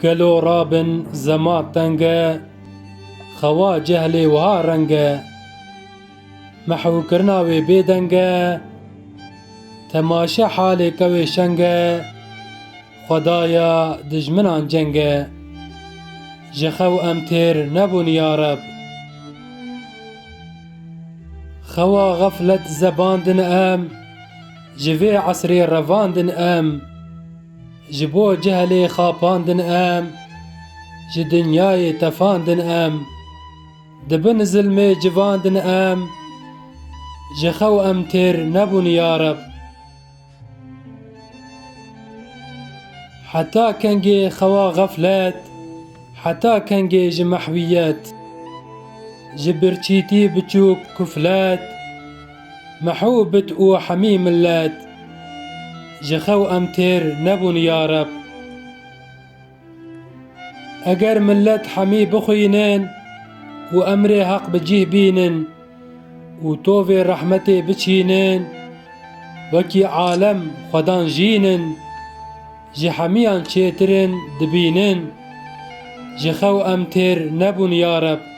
گلو رابن زما تنگه خوا جهلی وها رنگه محو کرناوی بیدنگه تماشه حال کوی شنگه خدایا دجمنان جنگه جخو امتر نبون یا رب خوا غفلت زباندن ام جوی عصری رواندن ام جبو جهلی خاپاندن ام ج دنیای تفاندن ام دبن ظلم جواندن ام جخو امتر نبون یا رب حتى كنجي خوا غفلت حتى كنجي جمحويات جبرتشيتي بتشوك كفلات محوبت او حميم اللات جخو امتر نبون يا رب اگر ملت حمي بخينن وامري حق بجيه بينن وتوفي رحمتي بتشينن وكي عالم خدان جينن جي حميان چيترن دبينن جخو امتر نبون يا رب